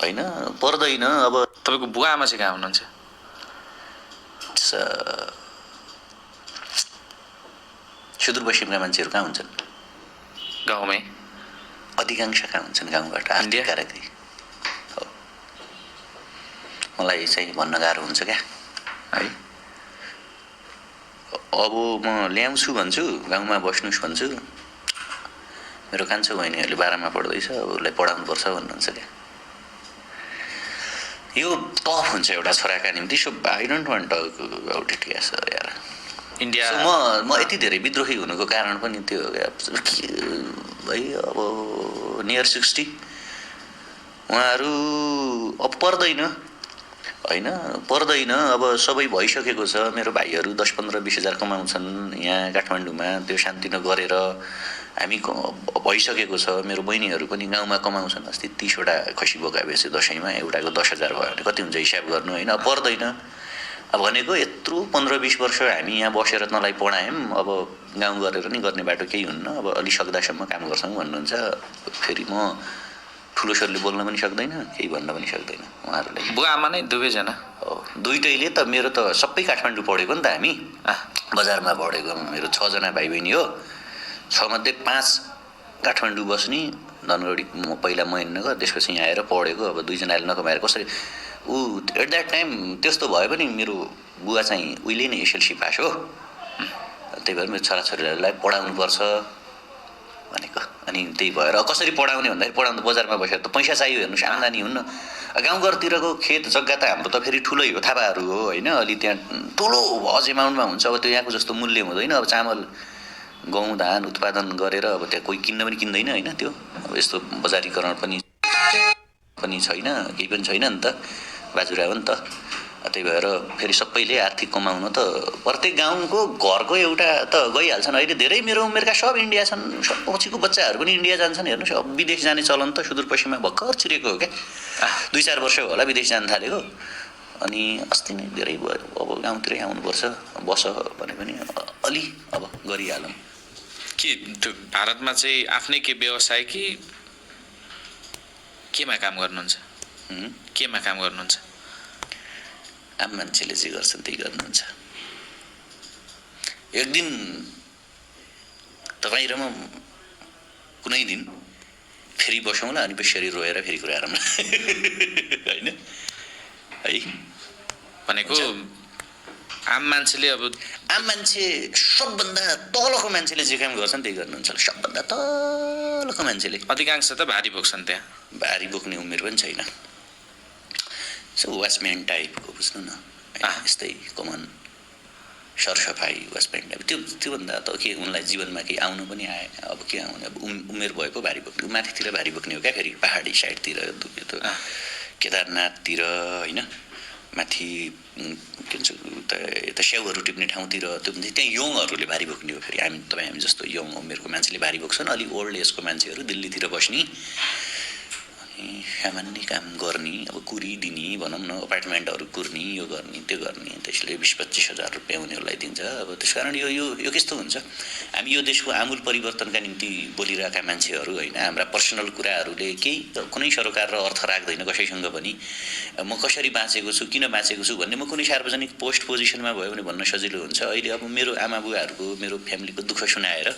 होइन पर्दैन। अब तपाईँको बुवा आमा चाहिँ कहाँ हुनुहुन्छ? सुदूरपश्चिमका मान्छेहरू कहाँ हुन्छन्? गाउँमै अधिकांश कहाँ हुन्छन्? गाउँबाट आर्थिक कारकै हो। मलाई चाहिँ भन्न गाह्रो हुन्छ क्या है। अब म ल्याउँछु भन्छु, गाउँमा बस्नुहोस् भन्छु, मेरो कान्छो बहिनीहरूले 12मा पढ्दैछ, अब उसलाई पढाउनुपर्छ भन्नुहुन्छ क्या। यो टफ हुन्छ एउटा छोराका निम्ति। So I don't want talk about it यार। इन्डिया म यति धेरै विद्रोही हुनुको कारण पनि त्यो हो क्या भाइ। अब नियर 60 उहाँहरू अब पर्दैन होइन, पर्दैन। अब सबै भइसकेको छ। मेरो भाइहरू 10-15-20 हजार कमाउँछन् यहाँ काठमाडौँमा, त्यो शान्ति नगरेर हामी भइसकेको छ। मेरो बहिनीहरू पनि गाउँमा कमाउँछन्। अस्ति 30वटा खसी बोकाएपछि दसैँमा एउटाको 10,000 भयो भने कति हुन्छ हिसाब गर्नु होइन। पर्दैन। अब भनेको यत्रो 15-20 वर्ष हामी यहाँ बसेर तँलाई पढायौँ, अब गाउँ गरेर नि गर्ने बाटो केही हुन्न, अब अलि सक्दासम्म काम गर्छौँ भन्नुहुन्छ। फेरि म ठुलो स्वरले बोल्न पनि सक्दैन, केही भन्न पनि सक्दैन उहाँहरूले। बुवा आमा नै दुवैजना हो, दुइटैले त। मेरो त सबै काठमाडौँ पढेको नि त हामी, बजारमा पढेको। मेरो 6 जना भाइ बहिनी हो, 6 मध्ये 5 काठमाडौँ बस्ने, धनगढी पहिला महेन्द्रनगर, त्यसपछि यहाँ आएर पढेको। अब 2 जनाले नकमाएर कसरी एट द्याट टाइम त्यस्तो भए पनि मेरो बुवा चाहिँ उहिले नै एसएलसी पास हो। त्यही भएर मेरो छोराछोरीहरूलाई पढाउनुपर्छ भनेको। अनि त्यही भएर कसरी पढाउने भन्दाखेरि पढाउनु बजारमा बसेर त पैसा चाहियो, हेर्नुहोस् आम्दानी हुन्न। गाउँघरतिरको खेत जग्गा त हाम्रो त फेरि ठुलै हो, थापाहरू हो होइन, अलि त्यहाँ ठुलो हज एमाउन्टमा हुन्छ। अब त्यो यहाँको जस्तो मूल्य हुँदैन। अब चामल गहुँ धान उत्पादन गरेर अब त्यहाँ कोही किन्न पनि किन्दैन होइन। त्यो अब यस्तो बजारीकरण पनि छैन, केही पनि छैन नि त, बाजुरा हो नि त। त्यही भएर फेरि सबैले आर्थिक कमाउन त प्रत्येक गाउँको घरको एउटा त गइहाल्छन्। अहिले धेरै मेरो उमेरका सब इन्डिया छन्, सब पछिको बच्चाहरू पनि इन्डिया जान्छन्। हेर्नुहोस् अब विदेश जाने चलन त सुदूरपश्चिममा भर्खर छिरेको हो क्या। 2-4 वर्ष होला विदेश जान थालेको। अनि अस्ति नै धेरै भयो। अब गाउँतिरै आउनुपर्छ, बस भने पनि अलि अब गरिहालौँ। के त्यो भारतमा चाहिँ आफ्नै के व्यवसाय कि केमा काम गर्नुहुन्छ? केमा काम गर्नुहुन्छ? आम मान्छेले जे गर्छन् त्यही गर्नुहुन्छ। एक दिन तपाईँ र म कुनै दिन फेरि बसौँला, अनि बेसरी रोएर फेरि कुरा गरौँला होइन है। भनेको आम मान्छेले, अब आम मान्छे सबभन्दा तलको मान्छेले जे काम गर्छन् त्यही गर्नुहुन्छ। सबभन्दा तलको मान्छेले अधिकांश त भारी बोक्छन्। त्यहाँ भारी बोक्ने उमेर पनि छैन। सो वाचम्यान टाइपको बुझ्नु न, यस्तै कमन सरसफाइ वाचम्यान टाइप। त्योभन्दा त के उनलाई जीवनमा केही आउनु पनि आएन। अब के आउने, अब उमेर भएको भारी बोक्ने। माथितिर भारी बोक्ने हो क्या, फेरि पहाडी साइडतिर, केदारनाथतिर होइन, माथि के भन्छ यता स्याउहरू टिप्ने ठाउँतिर, त्यो त्यहाँ यङहरूले भारी बोक्ने हो। फेरि हामी जस्तो यङ उमेरको मान्छेले भारी बोक्छन्। अलि ओल्ड एजको मान्छेहरू दिल्लीतिर बस्ने, सामान्य काम गर्ने, अब कुरी दिने भनौँ न, अपार्टमेन्टहरू कुर्ने, यो गर्ने त्यो गर्ने, त्यसले 20-25 हजार रुपियाँ उनीहरूलाई दिन्छ। अब त्यस कारण यो कस्तो हुन्छ, हामी यो देशको आमूल परिवर्तनका निम्ति बोलिरहेका मान्छेहरू होइन। हाम्रा पर्सनल कुराहरूले केही कुनै सरोकार र अर्थ राख्दैन कसैसँग पनि। म कसरी बाँचेको छु, किन बाँचेको छु भन्ने म कुनै सार्वजनिक पोस्ट पोजिसनमा भयो भने भन्न सजिलो हुन्छ। अहिले अब मेरो आमा बुवाहरूको, मेरो फ्यामिलीको दुःख सुनाएर